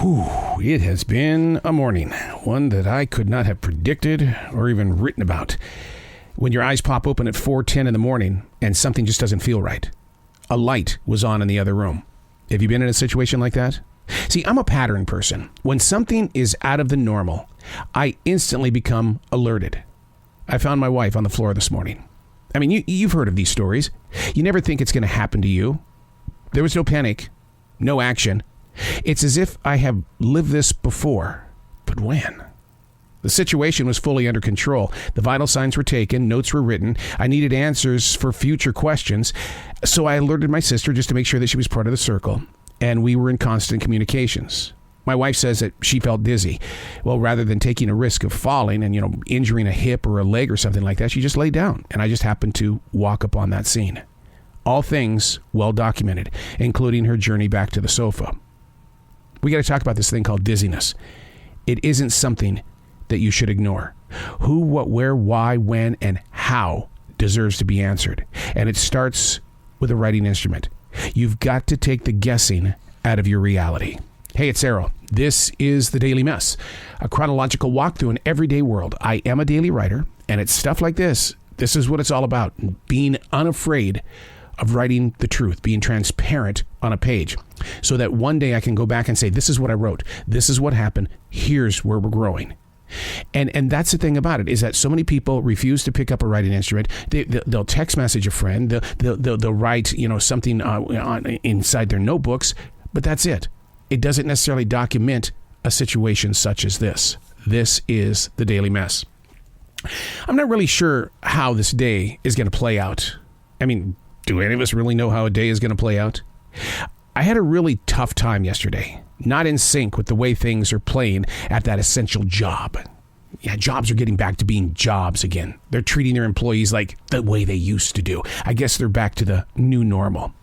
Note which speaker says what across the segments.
Speaker 1: Whew, it has been a morning, one that I could not have predicted or even written about. When your eyes pop open at 4:10 in the morning and something just doesn't feel right. A light was on in the other room. Have you been in a situation like that? See, I'm a pattern person. When something is out of the normal, I instantly become alerted. I found my wife on the floor this morning. I mean, you've heard of these stories. You never think it's going to happen to you. There was no panic, no action. It's as if I have lived this before. But when? The situation was fully under control. The vital signs were taken, notes were written. I needed answers for future questions. So I alerted my sister just to make sure that she was part of the circle. And we were in constant communications. My wife says that she felt dizzy. Well, rather than taking a risk of falling and, injuring a hip or a leg or something like that, she just laid down. And I just happened to walk upon that scene. All things well documented, including her journey back to the sofa. We got to talk about this thing called dizziness. It isn't something that you should ignore. Who, what, where, why, when, and how deserves to be answered. And it starts with a writing instrument. You've got to take the guessing out of your reality. Hey, it's Errol. This is The Daily Mess, a chronological walk through an everyday world. I am a daily writer, and it's stuff like this. This is what it's all about. Being unafraid of writing the truth, being transparent on a page, so that one day I can go back and say, this is what I wrote. This is what happened. Here's where we're growing. And that's the thing about it, is that so many people refuse to pick up a writing instrument. They'll text message a friend. They'll write, something inside their notebooks, but that's it. It doesn't necessarily document a situation such as this. This is The Daily Mess. I'm not really sure how this day is going to play out. I mean, do any of us really know how a day is going to play out? I had a really tough time yesterday, not in sync with the way things are playing at that essential job. Yeah, jobs are getting back to being jobs again. They're treating their employees like the way they used to do. I guess they're back to the new normal.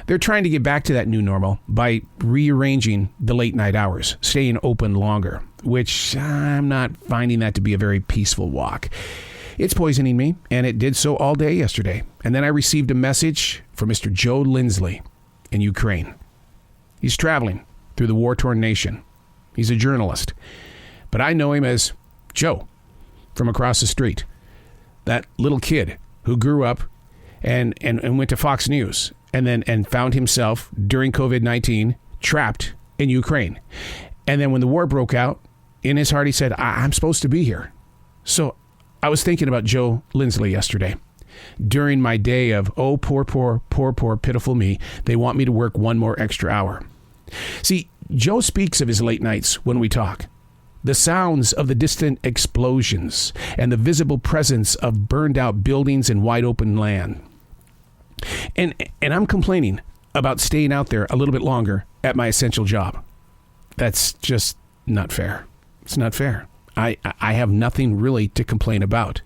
Speaker 1: They're trying to get back to that new normal by rearranging the late night hours, staying open longer, which I'm not finding that to be a very peaceful walk. It's poisoning me, and it did so all day yesterday. And then I received a message from Mr. Joe Lindsley in Ukraine. He's traveling through the war-torn nation. He's a journalist. But I know him as Joe from across the street. That little kid who grew up and went to Fox News and found himself during COVID-19 trapped in Ukraine. And then when the war broke out, in his heart he said, I'm supposed to be here. So I was thinking about Joe Lindsley yesterday. During my day of, oh, poor, pitiful me, they want me to work one more extra hour. See, Joe speaks of his late nights when we talk. The sounds of the distant explosions and the visible presence of burned out buildings and wide open land. And I'm complaining about staying out there a little bit longer at my essential job. That's just not fair. It's not fair. I have nothing really to complain about.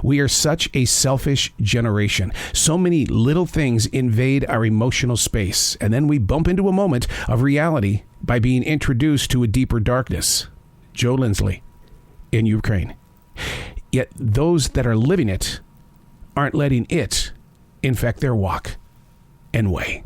Speaker 1: We are such a selfish generation. So many little things invade our emotional space, and then we bump into a moment of reality by being introduced to a deeper darkness. Joe Lindsley in Ukraine. Yet those that are living it aren't letting it infect their walk and way.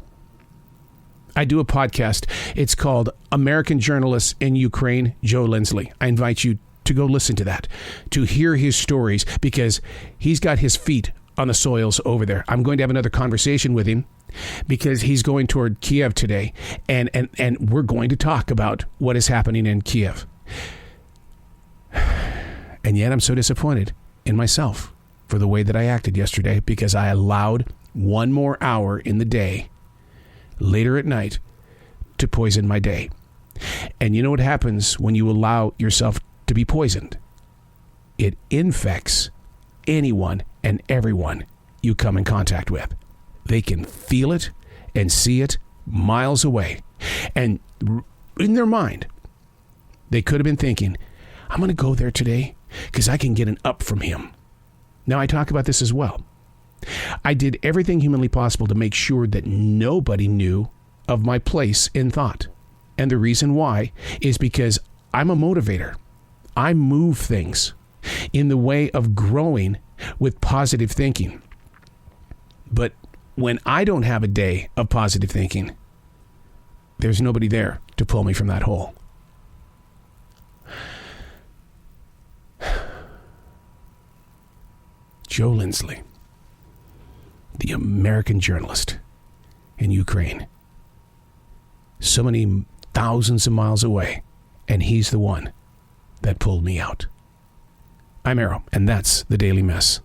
Speaker 1: I do a podcast. It's called American Journalist in Ukraine, Joe Lindsley. I invite you to go listen to that, to hear his stories, because he's got his feet on the soils over there. I'm going to have another conversation with him because he's going toward Kiev today, and we're going to talk about what is happening in Kiev. And yet I'm so disappointed in myself for the way that I acted yesterday, because I allowed one more hour in the day, later at night, to poison my day. And you know what happens when you allow yourself to be poisoned? It infects anyone and everyone you come in contact with. They can feel it and see it miles away. And in their mind, they could have been thinking, I'm going to go there today because I can get an up from him. Now, I talk about this as well. I did everything humanly possible to make sure that nobody knew of my place in thought. And the reason why is because I'm a motivator. I move things in the way of growing with positive thinking. But when I don't have a day of positive thinking, there's nobody there to pull me from that hole. Joe Lindsley, the American journalist in Ukraine. So many thousands of miles away, and he's the one that pulled me out. I'm Arrow, and that's the Daily Mess.